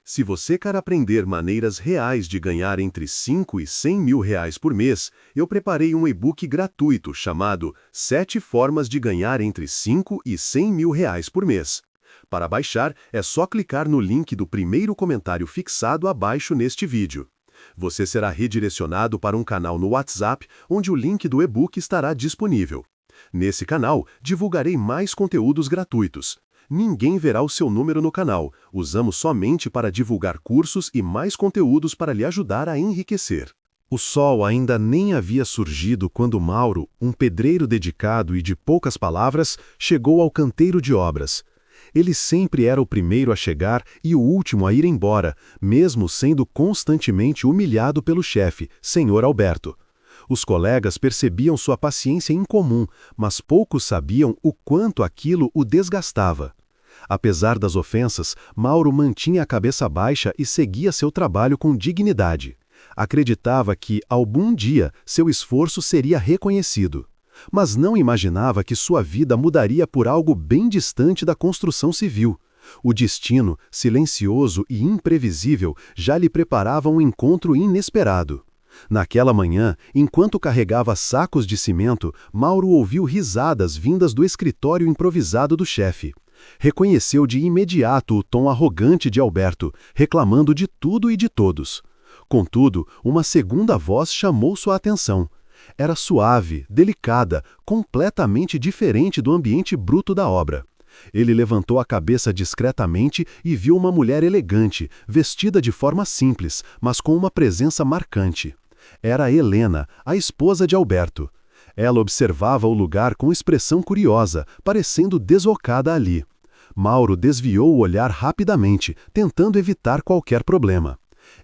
Se você quer aprender maneiras reais de ganhar entre 5 e 100 mil reais por mês, eu preparei um e-book gratuito chamado 7 formas de ganhar entre 5 e 100 mil reais por mês. Para baixar, é só clicar no link do primeiro comentário fixado abaixo neste vídeo. Você será redirecionado para um canal no WhatsApp, onde o link do e-book estará disponível. Nesse canal, divulgarei mais conteúdos gratuitos. Ninguém verá o seu número no canal, usamos somente para divulgar cursos e mais conteúdos para lhe ajudar a enriquecer. O sol ainda nem havia surgido quando Mauro, um pedreiro dedicado e de poucas palavras, chegou ao canteiro de obras. Ele sempre era o primeiro a chegar e o último a ir embora, mesmo sendo constantemente humilhado pelo chefe, Sr. Alberto. Os colegas percebiam sua paciência incomum, mas poucos sabiam o quanto aquilo o desgastava. Apesar das ofensas, Mauro mantinha a cabeça baixa e seguia seu trabalho com dignidade. Acreditava que, algum dia, seu esforço seria reconhecido. Mas não imaginava que sua vida mudaria por algo bem distante da construção civil. O destino, silencioso e imprevisível, já lhe preparava um encontro inesperado. Naquela manhã, enquanto carregava sacos de cimento, Mauro ouviu risadas vindas do escritório improvisado do chefe. Reconheceu de imediato o tom arrogante de Alberto, reclamando de tudo e de todos. Contudo, uma segunda voz chamou sua atenção. Era suave, delicada, completamente diferente do ambiente bruto da obra. Ele levantou a cabeça discretamente e viu uma mulher elegante, vestida de forma simples, mas com uma presença marcante. Era Helena, a esposa de Alberto. Ela observava o lugar com expressão curiosa, parecendo deslocada ali. Mauro desviou o olhar rapidamente, tentando evitar qualquer problema.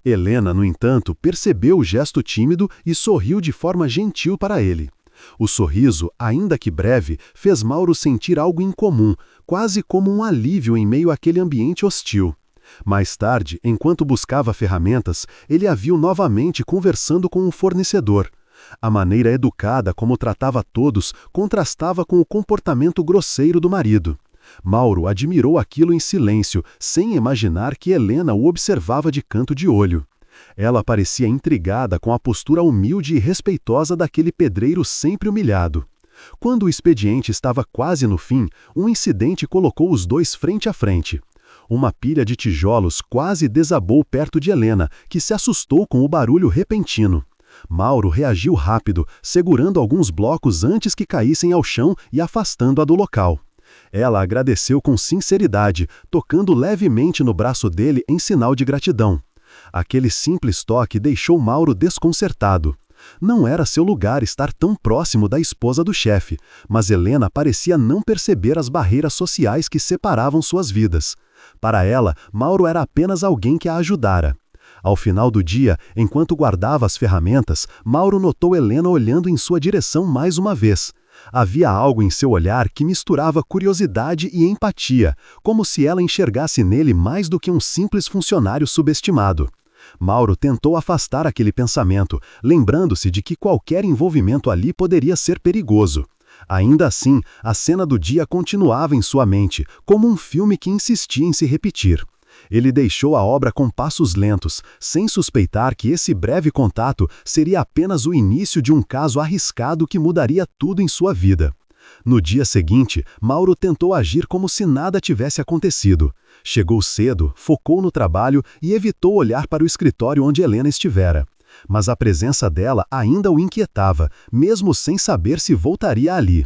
Helena, no entanto, percebeu o gesto tímido e sorriu de forma gentil para ele. O sorriso, ainda que breve, fez Mauro sentir algo incomum, quase como um alívio em meio àquele ambiente hostil. Mais tarde, enquanto buscava ferramentas, ele a viu novamente conversando com um fornecedor. A maneira educada como tratava todos contrastava com o comportamento grosseiro do marido. Mauro admirou aquilo em silêncio, sem imaginar que Helena o observava de canto de olho. Ela parecia intrigada com a postura humilde e respeitosa daquele pedreiro sempre humilhado. Quando o expediente estava quase no fim, um incidente colocou os dois frente a frente. Uma pilha de tijolos quase desabou perto de Helena, que se assustou com o barulho repentino. Mauro reagiu rápido, segurando alguns blocos antes que caíssem ao chão e afastando-a do local. Ela agradeceu com sinceridade, tocando levemente no braço dele em sinal de gratidão. Aquele simples toque deixou Mauro desconcertado. Não era seu lugar estar tão próximo da esposa do chefe, mas Helena parecia não perceber as barreiras sociais que separavam suas vidas. Para ela, Mauro era apenas alguém que a ajudara. Ao final do dia, enquanto guardava as ferramentas, Mauro notou Helena olhando em sua direção mais uma vez. Havia algo em seu olhar que misturava curiosidade e empatia, como se ela enxergasse nele mais do que um simples funcionário subestimado. Mauro tentou afastar aquele pensamento, lembrando-se de que qualquer envolvimento ali poderia ser perigoso. Ainda assim, a cena do dia continuava em sua mente, como um filme que insistia em se repetir. Ele deixou a obra com passos lentos, sem suspeitar que esse breve contato seria apenas o início de um caso arriscado que mudaria tudo em sua vida. No dia seguinte, Mauro tentou agir como se nada tivesse acontecido. Chegou cedo, focou no trabalho e evitou olhar para o escritório onde Helena estivera. Mas a presença dela ainda o inquietava, mesmo sem saber se voltaria ali.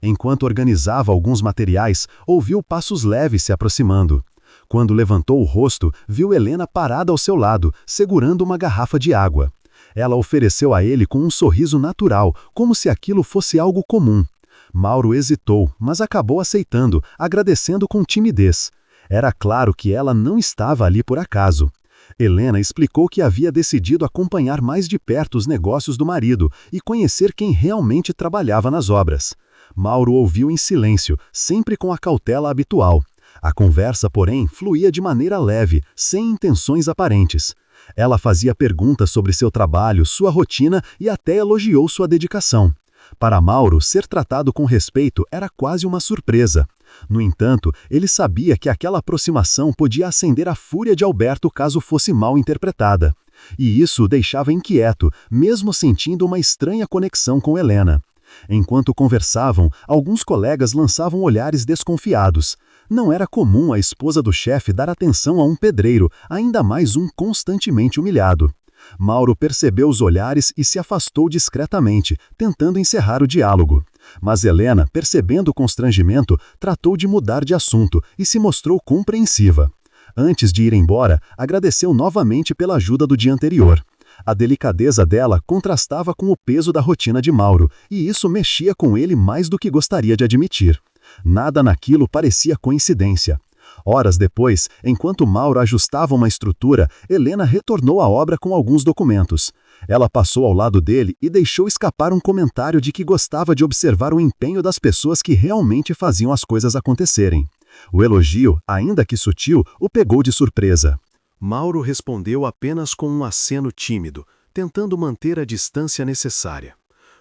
Enquanto organizava alguns materiais, ouviu passos leves se aproximando. Quando levantou o rosto, viu Helena parada ao seu lado, segurando uma garrafa de água. Ela ofereceu a ele com um sorriso natural, como se aquilo fosse algo comum. Mauro hesitou, mas acabou aceitando, agradecendo com timidez. Era claro que ela não estava ali por acaso. Helena explicou que havia decidido acompanhar mais de perto os negócios do marido e conhecer quem realmente trabalhava nas obras. Mauro ouviu em silêncio, sempre com a cautela habitual. A conversa, porém, fluía de maneira leve, sem intenções aparentes. Ela fazia perguntas sobre seu trabalho, sua rotina e até elogiou sua dedicação. Para Mauro, ser tratado com respeito era quase uma surpresa. No entanto, ele sabia que aquela aproximação podia acender a fúria de Alberto caso fosse mal interpretada. E isso o deixava inquieto, mesmo sentindo uma estranha conexão com Helena. Enquanto conversavam, alguns colegas lançavam olhares desconfiados. Não era comum a esposa do chefe dar atenção a um pedreiro, ainda mais um constantemente humilhado. Mauro percebeu os olhares e se afastou discretamente, tentando encerrar o diálogo. Mas Helena, percebendo o constrangimento, tratou de mudar de assunto e se mostrou compreensiva. Antes de ir embora, agradeceu novamente pela ajuda do dia anterior. A delicadeza dela contrastava com o peso da rotina de Mauro, e isso mexia com ele mais do que gostaria de admitir. Nada naquilo parecia coincidência. Horas depois, enquanto Mauro ajustava uma estrutura, Helena retornou à obra com alguns documentos. Ela passou ao lado dele e deixou escapar um comentário de que gostava de observar o empenho das pessoas que realmente faziam as coisas acontecerem. O elogio, ainda que sutil, o pegou de surpresa. Mauro respondeu apenas com um aceno tímido, tentando manter a distância necessária.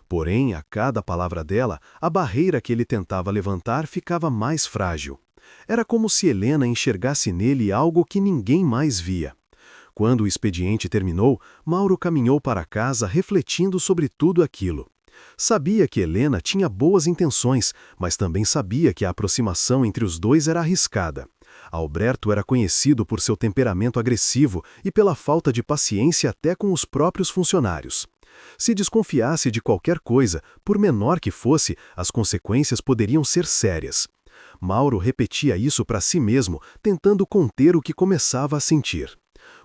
Porém, a cada palavra dela, a barreira que ele tentava levantar ficava mais frágil. Era como se Helena enxergasse nele algo que ninguém mais via. Quando o expediente terminou, Mauro caminhou para casa refletindo sobre tudo aquilo. Sabia que Helena tinha boas intenções, mas também sabia que a aproximação entre os dois era arriscada. Alberto era conhecido por seu temperamento agressivo e pela falta de paciência até com os próprios funcionários. Se desconfiasse de qualquer coisa, por menor que fosse, as consequências poderiam ser sérias. Mauro repetia isso para si mesmo, tentando conter o que começava a sentir.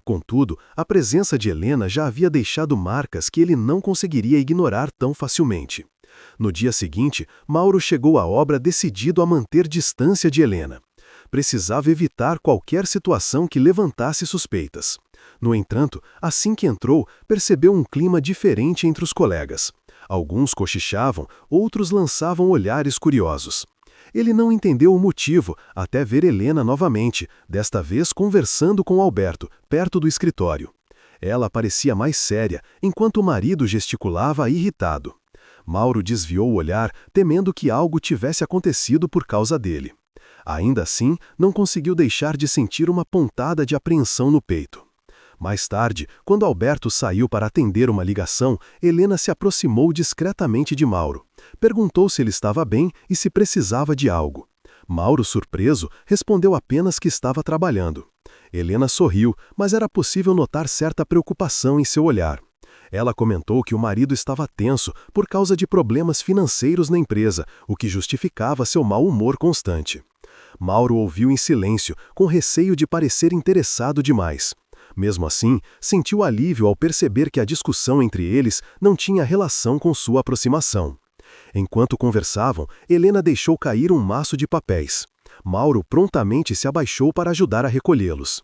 Contudo, a presença de Helena já havia deixado marcas que ele não conseguiria ignorar tão facilmente. No dia seguinte, Mauro chegou à obra decidido a manter distância de Helena. Precisava evitar qualquer situação que levantasse suspeitas. No entanto, assim que entrou, percebeu um clima diferente entre os colegas. Alguns cochichavam, outros lançavam olhares curiosos. Ele não entendeu o motivo, até ver Helena novamente, desta vez conversando com Alberto, perto do escritório. Ela parecia mais séria, enquanto o marido gesticulava irritado. Mauro desviou o olhar, temendo que algo tivesse acontecido por causa dele. Ainda assim, não conseguiu deixar de sentir uma pontada de apreensão no peito. Mais tarde, quando Alberto saiu para atender uma ligação, Helena se aproximou discretamente de Mauro. Perguntou se ele estava bem e se precisava de algo. Mauro, surpreso, respondeu apenas que estava trabalhando. Helena sorriu, mas era possível notar certa preocupação em seu olhar. Ela comentou que o marido estava tenso por causa de problemas financeiros na empresa, o que justificava seu mau humor constante. Mauro ouviu em silêncio, com receio de parecer interessado demais. Mesmo assim, sentiu alívio ao perceber que a discussão entre eles não tinha relação com sua aproximação. Enquanto conversavam, Helena deixou cair um maço de papéis. Mauro prontamente se abaixou para ajudar a recolhê-los.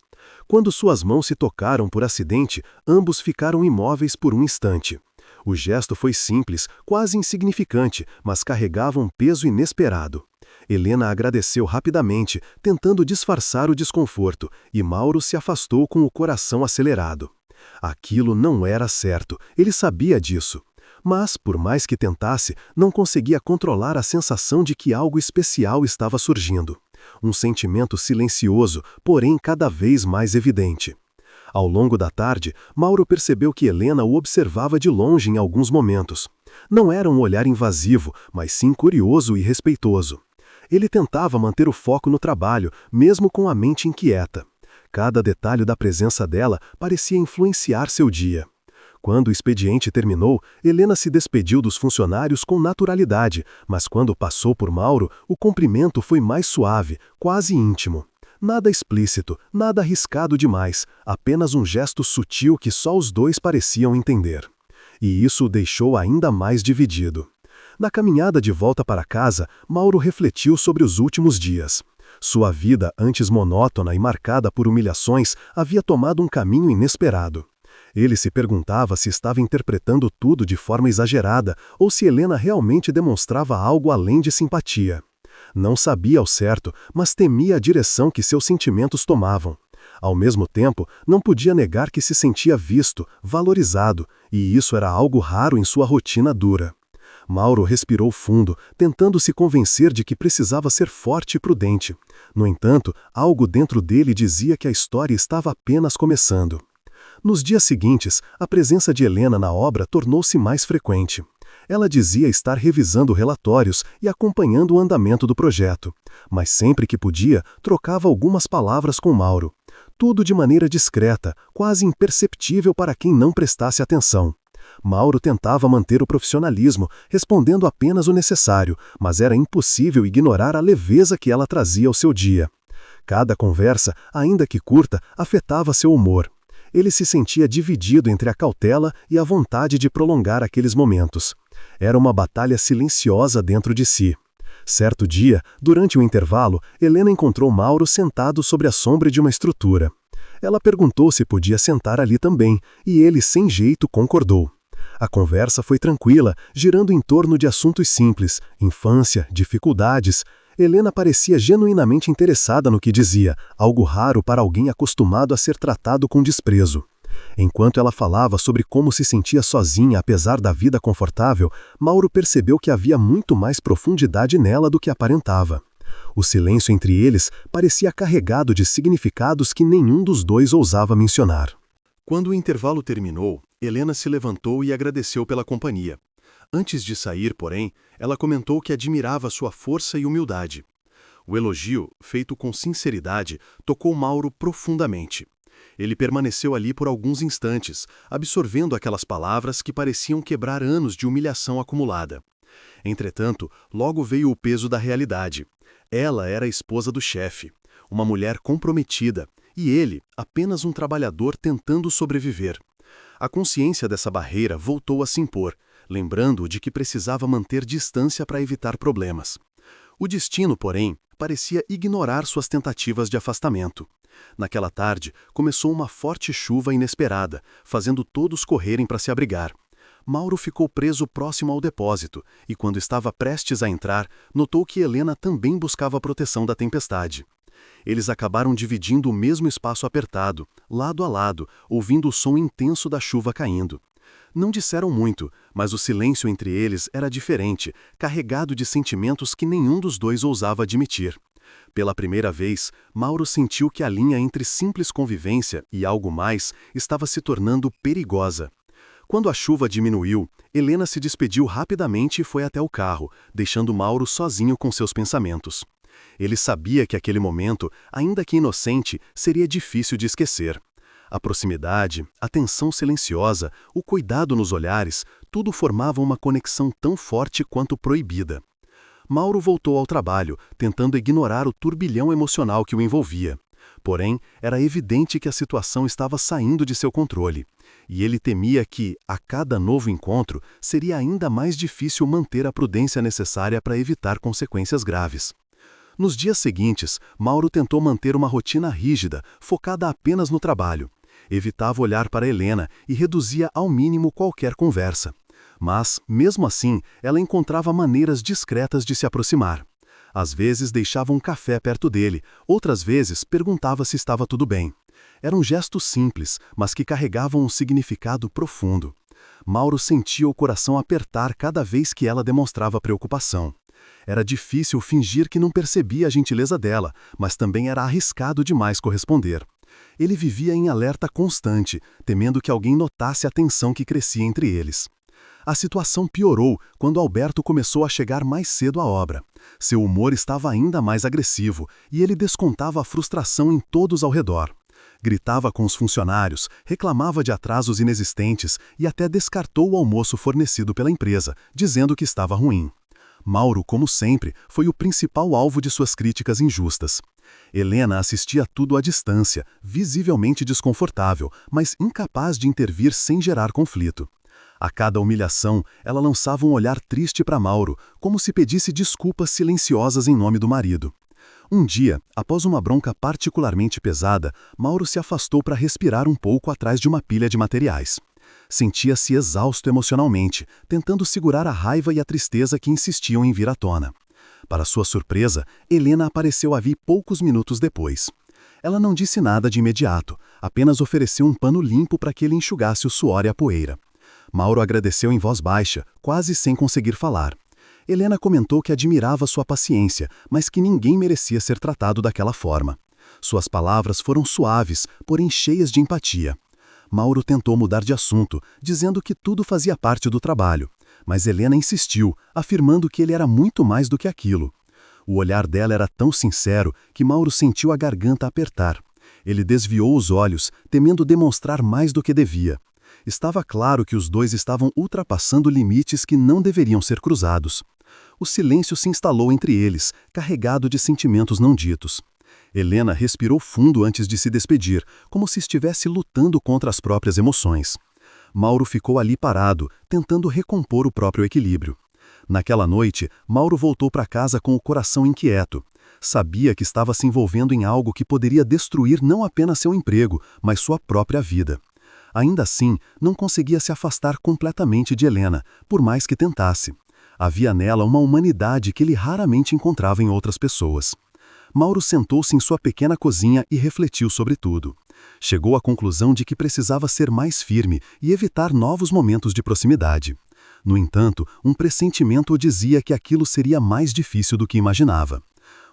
Quando suas mãos se tocaram por acidente, ambos ficaram imóveis por um instante. O gesto foi simples, quase insignificante, mas carregava um peso inesperado. Helena agradeceu rapidamente, tentando disfarçar o desconforto, e Mauro se afastou com o coração acelerado. Aquilo não era certo, ele sabia disso. Mas, por mais que tentasse, não conseguia controlar a sensação de que algo especial estava surgindo. Um sentimento silencioso, porém cada vez mais evidente. Ao longo da tarde, Mauro percebeu que Helena o observava de longe em alguns momentos. Não era um olhar invasivo, mas sim curioso e respeitoso. Ele tentava manter o foco no trabalho, mesmo com a mente inquieta. Cada detalhe da presença dela parecia influenciar seu dia. Quando o expediente terminou, Helena se despediu dos funcionários com naturalidade, mas quando passou por Mauro, o cumprimento foi mais suave, quase íntimo. Nada explícito, nada arriscado demais, apenas um gesto sutil que só os dois pareciam entender. E isso o deixou ainda mais dividido. Na caminhada de volta para casa, Mauro refletiu sobre os últimos dias. Sua vida, antes monótona e marcada por humilhações, havia tomado um caminho inesperado. Ele se perguntava se estava interpretando tudo de forma exagerada ou se Helena realmente demonstrava algo além de simpatia. Não sabia ao certo, mas temia a direção que seus sentimentos tomavam. Ao mesmo tempo, não podia negar que se sentia visto, valorizado, e isso era algo raro em sua rotina dura. Mauro respirou fundo, tentando se convencer de que precisava ser forte e prudente. No entanto, algo dentro dele dizia que a história estava apenas começando. Nos dias seguintes, a presença de Helena na obra tornou-se mais frequente. Ela dizia estar revisando relatórios e acompanhando o andamento do projeto, mas sempre que podia, trocava algumas palavras com Mauro. Tudo de maneira discreta, quase imperceptível para quem não prestasse atenção. Mauro tentava manter o profissionalismo, respondendo apenas o necessário, mas era impossível ignorar a leveza que ela trazia ao seu dia. Cada conversa, ainda que curta, afetava seu humor. Ele se sentia dividido entre a cautela e a vontade de prolongar aqueles momentos. Era uma batalha silenciosa dentro de si. Certo dia, durante o intervalo, Helena encontrou Mauro sentado sobre a sombra de uma estrutura. Ela perguntou se podia sentar ali também, e ele, sem jeito, concordou. A conversa foi tranquila, girando em torno de assuntos simples, infância, dificuldades. Helena parecia genuinamente interessada no que dizia, algo raro para alguém acostumado a ser tratado com desprezo. Enquanto ela falava sobre como se sentia sozinha apesar da vida confortável, Mauro percebeu que havia muito mais profundidade nela do que aparentava. O silêncio entre eles parecia carregado de significados que nenhum dos dois ousava mencionar. Quando o intervalo terminou, Helena se levantou e agradeceu pela companhia. Antes de sair, porém, ela comentou que admirava sua força e humildade. O elogio, feito com sinceridade, tocou Mauro profundamente. Ele permaneceu ali por alguns instantes, absorvendo aquelas palavras que pareciam quebrar anos de humilhação acumulada. Entretanto, logo veio o peso da realidade. Ela era a esposa do chefe, uma mulher comprometida, e ele, apenas um trabalhador tentando sobreviver. A consciência dessa barreira voltou a se impor, lembrando-o de que precisava manter distância para evitar problemas. O destino, porém, parecia ignorar suas tentativas de afastamento. Naquela tarde, começou uma forte chuva inesperada, fazendo todos correrem para se abrigar. Mauro ficou preso próximo ao depósito, e quando estava prestes a entrar, notou que Helena também buscava proteção da tempestade. Eles acabaram dividindo o mesmo espaço apertado, lado a lado, ouvindo o som intenso da chuva caindo. Não disseram muito, mas o silêncio entre eles era diferente, carregado de sentimentos que nenhum dos dois ousava admitir. Pela primeira vez, Mauro sentiu que a linha entre simples convivência e algo mais estava se tornando perigosa. Quando a chuva diminuiu, Helena se despediu rapidamente e foi até o carro, deixando Mauro sozinho com seus pensamentos. Ele sabia que aquele momento, ainda que inocente, seria difícil de esquecer. A proximidade, a tensão silenciosa, o cuidado nos olhares, tudo formava uma conexão tão forte quanto proibida. Mauro voltou ao trabalho, tentando ignorar o turbilhão emocional que o envolvia. Porém, era evidente que a situação estava saindo de seu controle, e ele temia que, a cada novo encontro, seria ainda mais difícil manter a prudência necessária para evitar consequências graves. Nos dias seguintes, Mauro tentou manter uma rotina rígida, focada apenas no trabalho. Evitava olhar para Helena e reduzia ao mínimo qualquer conversa. Mas, mesmo assim, ela encontrava maneiras discretas de se aproximar. Às vezes deixava um café perto dele, outras vezes perguntava se estava tudo bem. Eram gestos simples, mas que carregavam um significado profundo. Mauro sentia o coração apertar cada vez que ela demonstrava preocupação. Era difícil fingir que não percebia a gentileza dela, mas também era arriscado demais corresponder. Ele vivia em alerta constante, temendo que alguém notasse a tensão que crescia entre eles. A situação piorou quando Alberto começou a chegar mais cedo à obra. Seu humor estava ainda mais agressivo e ele descontava a frustração em todos ao redor. Gritava com os funcionários, reclamava de atrasos inexistentes e até descartou o almoço fornecido pela empresa, dizendo que estava ruim. Mauro, como sempre, foi o principal alvo de suas críticas injustas. Helena assistia tudo à distância, visivelmente desconfortável, mas incapaz de intervir sem gerar conflito. A cada humilhação, ela lançava um olhar triste para Mauro, como se pedisse desculpas silenciosas em nome do marido. Um dia, após uma bronca particularmente pesada, Mauro se afastou para respirar um pouco atrás de uma pilha de materiais. Sentia-se exausto emocionalmente, tentando segurar a raiva e a tristeza que insistiam em vir à tona. Para sua surpresa, Helena apareceu ali poucos minutos depois. Ela não disse nada de imediato, apenas ofereceu um pano limpo para que ele enxugasse o suor e a poeira. Mauro agradeceu em voz baixa, quase sem conseguir falar. Helena comentou que admirava sua paciência, mas que ninguém merecia ser tratado daquela forma. Suas palavras foram suaves, porém cheias de empatia. Mauro tentou mudar de assunto, dizendo que tudo fazia parte do trabalho, mas Helena insistiu, afirmando que ele era muito mais do que aquilo. O olhar dela era tão sincero que Mauro sentiu a garganta apertar. Ele desviou os olhos, temendo demonstrar mais do que devia. Estava claro que os dois estavam ultrapassando limites que não deveriam ser cruzados. O silêncio se instalou entre eles, carregado de sentimentos não ditos. Helena respirou fundo antes de se despedir, como se estivesse lutando contra as próprias emoções. Mauro ficou ali parado, tentando recompor o próprio equilíbrio. Naquela noite, Mauro voltou para casa com o coração inquieto. Sabia que estava se envolvendo em algo que poderia destruir não apenas seu emprego, mas sua própria vida. Ainda assim, não conseguia se afastar completamente de Helena, por mais que tentasse. Havia nela uma humanidade que ele raramente encontrava em outras pessoas. Mauro sentou-se em sua pequena cozinha e refletiu sobre tudo. Chegou à conclusão de que precisava ser mais firme e evitar novos momentos de proximidade. No entanto, um pressentimento o dizia que aquilo seria mais difícil do que imaginava.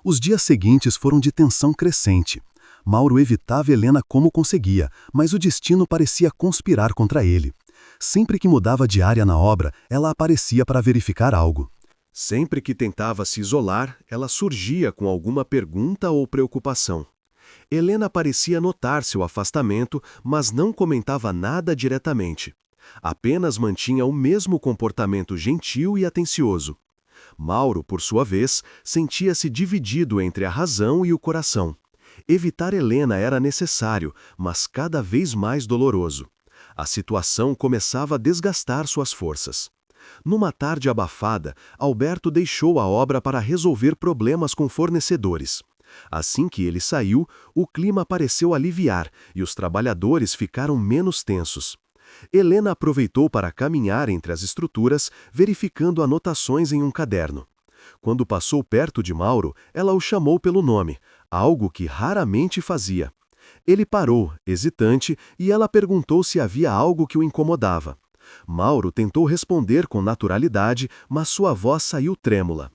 Os dias seguintes foram de tensão crescente. Mauro evitava Helena como conseguia, mas o destino parecia conspirar contra ele. Sempre que mudava de área na obra, ela aparecia para verificar algo. Sempre que tentava se isolar, ela surgia com alguma pergunta ou preocupação. Helena parecia notar seu afastamento, mas não comentava nada diretamente. Apenas mantinha o mesmo comportamento gentil e atencioso. Mauro, por sua vez, sentia-se dividido entre a razão e o coração. Evitar Helena era necessário, mas cada vez mais doloroso. A situação começava a desgastar suas forças. Numa tarde abafada, Alberto deixou a obra para resolver problemas com fornecedores. Assim que ele saiu, o clima pareceu aliviar e os trabalhadores ficaram menos tensos. Helena aproveitou para caminhar entre as estruturas, verificando anotações em um caderno. Quando passou perto de Mauro, ela o chamou pelo nome, algo que raramente fazia. Ele parou, hesitante, e ela perguntou se havia algo que o incomodava. Mauro tentou responder com naturalidade, mas sua voz saiu trêmula.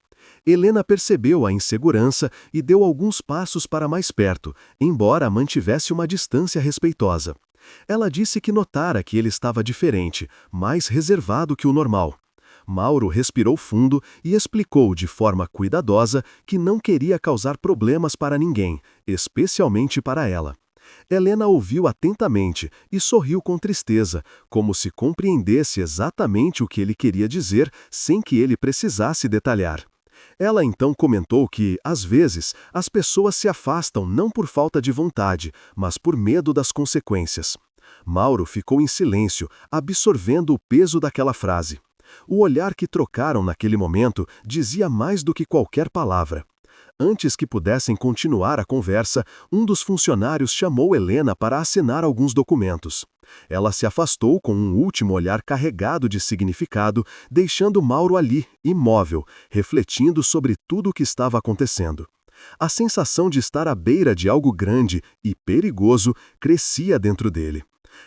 Helena percebeu a insegurança e deu alguns passos para mais perto, embora mantivesse uma distância respeitosa. Ela disse que notara que ele estava diferente, mais reservado que o normal. Mauro respirou fundo e explicou de forma cuidadosa que não queria causar problemas para ninguém, especialmente para ela. Helena ouviu atentamente e sorriu com tristeza, como se compreendesse exatamente o que ele queria dizer sem que ele precisasse detalhar. Ela então comentou que, às vezes, as pessoas se afastam não por falta de vontade, mas por medo das consequências. Mauro ficou em silêncio, absorvendo o peso daquela frase. O olhar que trocaram naquele momento dizia mais do que qualquer palavra. Antes que pudessem continuar a conversa, um dos funcionários chamou Helena para assinar alguns documentos. Ela se afastou com um último olhar carregado de significado, deixando Mauro ali, imóvel, refletindo sobre tudo o que estava acontecendo. A sensação de estar à beira de algo grande e perigoso crescia dentro dele.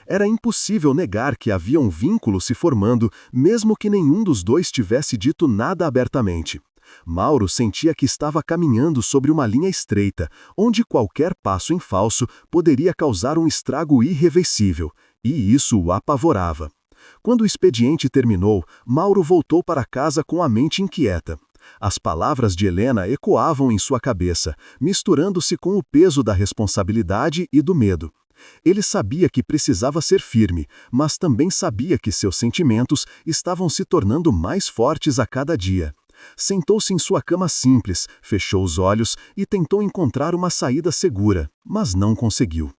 Era impossível negar que havia um vínculo se formando, mesmo que nenhum dos dois tivesse dito nada abertamente. Mauro sentia que estava caminhando sobre uma linha estreita, onde qualquer passo em falso poderia causar um estrago irreversível, e isso o apavorava. Quando o expediente terminou, Mauro voltou para casa com a mente inquieta. As palavras de Helena ecoavam em sua cabeça, misturando-se com o peso da responsabilidade e do medo. Ele sabia que precisava ser firme, mas também sabia que seus sentimentos estavam se tornando mais fortes a cada dia. Sentou-se em sua cama simples, fechou os olhos e tentou encontrar uma saída segura, mas não conseguiu.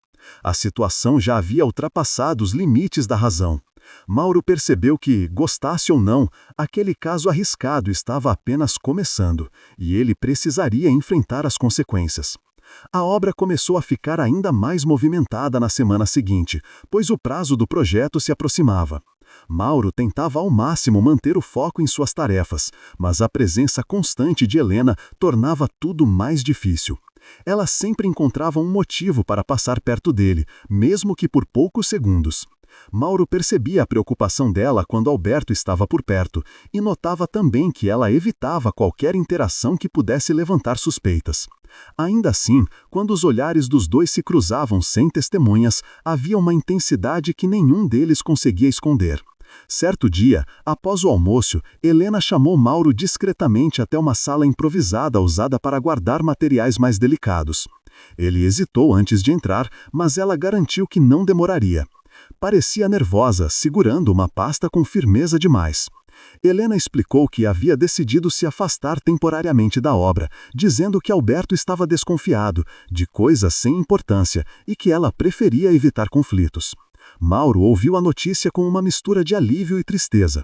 A situação já havia ultrapassado os limites da razão. Mauro percebeu que, gostasse ou não, aquele caso arriscado estava apenas começando, e ele precisaria enfrentar as consequências. A obra começou a ficar ainda mais movimentada na semana seguinte, pois o prazo do projeto se aproximava. Mauro tentava ao máximo manter o foco em suas tarefas, mas a presença constante de Helena tornava tudo mais difícil. Ela sempre encontrava um motivo para passar perto dele, mesmo que por poucos segundos. Mauro percebia a preocupação dela quando Alberto estava por perto e notava também que ela evitava qualquer interação que pudesse levantar suspeitas. Ainda assim, quando os olhares dos dois se cruzavam sem testemunhas, havia uma intensidade que nenhum deles conseguia esconder. Certo dia, após o almoço, Helena chamou Mauro discretamente até uma sala improvisada usada para guardar materiais mais delicados. Ele hesitou antes de entrar, mas ela garantiu que não demoraria. Parecia nervosa, segurando uma pasta com firmeza demais. Helena explicou que havia decidido se afastar temporariamente da obra, dizendo que Alberto estava desconfiado, de coisas sem importância, e que ela preferia evitar conflitos. Mauro ouviu a notícia com uma mistura de alívio e tristeza.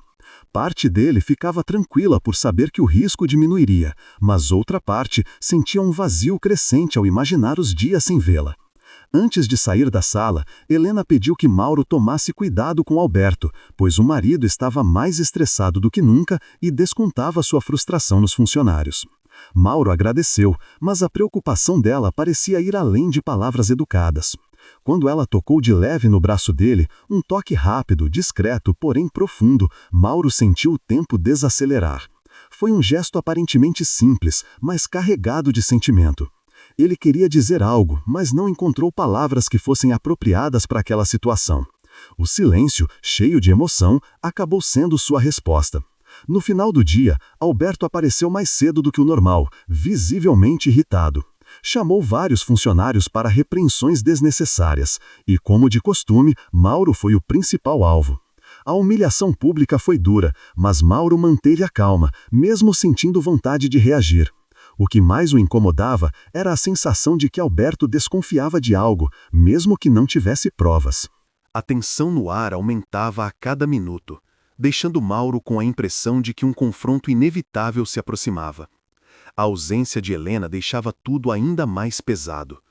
Parte dele ficava tranquila por saber que o risco diminuiria, mas outra parte sentia um vazio crescente ao imaginar os dias sem vê-la. Antes de sair da sala, Helena pediu que Mauro tomasse cuidado com Alberto, pois o marido estava mais estressado do que nunca e descontava sua frustração nos funcionários. Mauro agradeceu, mas a preocupação dela parecia ir além de palavras educadas. Quando ela tocou de leve no braço dele, um toque rápido, discreto, porém profundo, Mauro sentiu o tempo desacelerar. Foi um gesto aparentemente simples, mas carregado de sentimento. Ele queria dizer algo, mas não encontrou palavras que fossem apropriadas para aquela situação. O silêncio, cheio de emoção, acabou sendo sua resposta. No final do dia, Alberto apareceu mais cedo do que o normal, visivelmente irritado. Chamou vários funcionários para repreensões desnecessárias, e, como de costume, Mauro foi o principal alvo. A humilhação pública foi dura, mas Mauro manteve a calma, mesmo sentindo vontade de reagir. O que mais o incomodava era a sensação de que Alberto desconfiava de algo, mesmo que não tivesse provas. A tensão no ar aumentava a cada minuto, deixando Mauro com a impressão de que um confronto inevitável se aproximava. A ausência de Helena deixava tudo ainda mais pesado.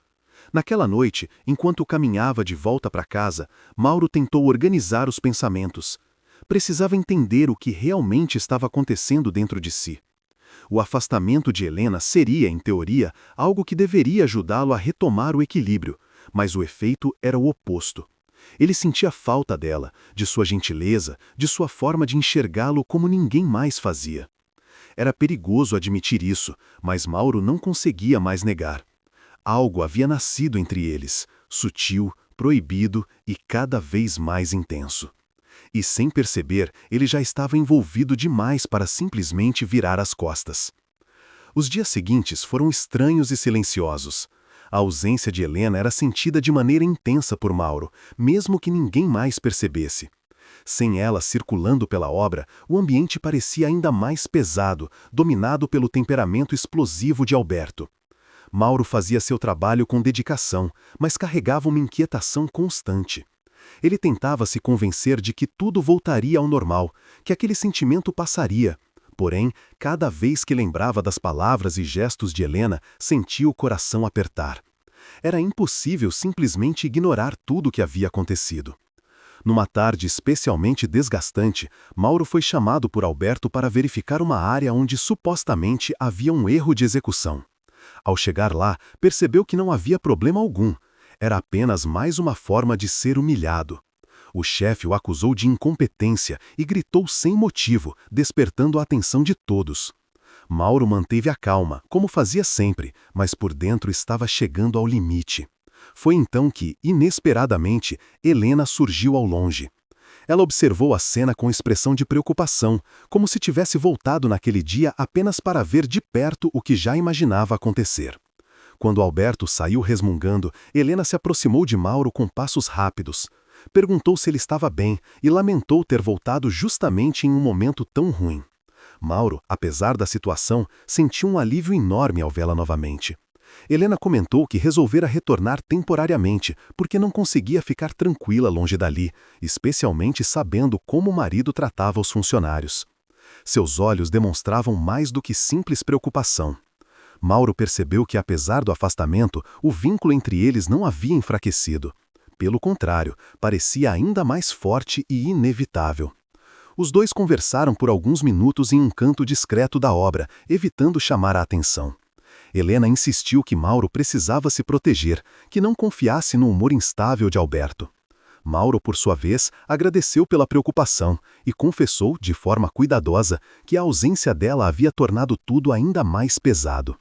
Naquela noite, enquanto caminhava de volta para casa, Mauro tentou organizar os pensamentos. Precisava entender o que realmente estava acontecendo dentro de si. O afastamento de Helena seria, em teoria, algo que deveria ajudá-lo a retomar o equilíbrio, mas o efeito era o oposto. Ele sentia falta dela, de sua gentileza, de sua forma de enxergá-lo como ninguém mais fazia. Era perigoso admitir isso, mas Mauro não conseguia mais negar. Algo havia nascido entre eles, sutil, proibido e cada vez mais intenso. E sem perceber, ele já estava envolvido demais para simplesmente virar as costas. Os dias seguintes foram estranhos e silenciosos. A ausência de Helena era sentida de maneira intensa por Mauro, mesmo que ninguém mais percebesse. Sem ela circulando pela obra, o ambiente parecia ainda mais pesado, dominado pelo temperamento explosivo de Alberto. Mauro fazia seu trabalho com dedicação, mas carregava uma inquietação constante. Ele tentava se convencer de que tudo voltaria ao normal, que aquele sentimento passaria. Porém, cada vez que lembrava das palavras e gestos de Helena, sentia o coração apertar. Era impossível simplesmente ignorar tudo o que havia acontecido. Numa tarde especialmente desgastante, Mauro foi chamado por Alberto para verificar uma área onde supostamente havia um erro de execução. Ao chegar lá, percebeu que não havia problema algum. Era apenas mais uma forma de ser humilhado. O chefe o acusou de incompetência e gritou sem motivo, despertando a atenção de todos. Mauro manteve a calma, como fazia sempre, mas por dentro estava chegando ao limite. Foi então que, inesperadamente, Helena surgiu ao longe. Ela observou a cena com expressão de preocupação, como se tivesse voltado naquele dia apenas para ver de perto o que já imaginava acontecer. Quando Alberto saiu resmungando, Helena se aproximou de Mauro com passos rápidos. Perguntou se ele estava bem e lamentou ter voltado justamente em um momento tão ruim. Mauro, apesar da situação, sentiu um alívio enorme ao vê-la novamente. Helena comentou que resolvera retornar temporariamente, porque não conseguia ficar tranquila longe dali, especialmente sabendo como o marido tratava os funcionários. Seus olhos demonstravam mais do que simples preocupação. Mauro percebeu que, apesar do afastamento, o vínculo entre eles não havia enfraquecido. Pelo contrário, parecia ainda mais forte e inevitável. Os dois conversaram por alguns minutos em um canto discreto da obra, evitando chamar a atenção. Helena insistiu que Mauro precisava se proteger, que não confiasse no humor instável de Alberto. Mauro, por sua vez, agradeceu pela preocupação e confessou, de forma cuidadosa, que a ausência dela havia tornado tudo ainda mais pesado.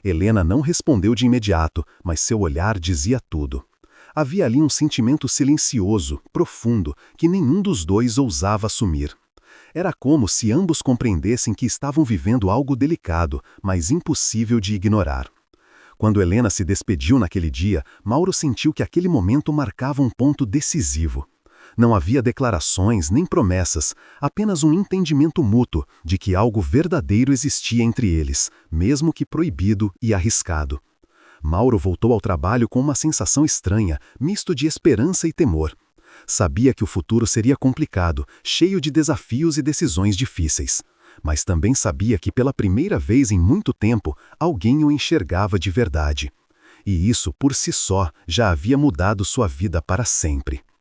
Helena não respondeu de imediato, mas seu olhar dizia tudo. Havia ali um sentimento silencioso, profundo, que nenhum dos dois ousava assumir. Era como se ambos compreendessem que estavam vivendo algo delicado, mas impossível de ignorar. Quando Helena se despediu naquele dia, Mauro sentiu que aquele momento marcava um ponto decisivo. Não havia declarações nem promessas, apenas um entendimento mútuo de que algo verdadeiro existia entre eles, mesmo que proibido e arriscado. Mauro voltou ao trabalho com uma sensação estranha, misto de esperança e temor. Sabia que o futuro seria complicado, cheio de desafios e decisões difíceis. Mas também sabia que pela primeira vez em muito tempo, alguém o enxergava de verdade. E isso, por si só, já havia mudado sua vida para sempre.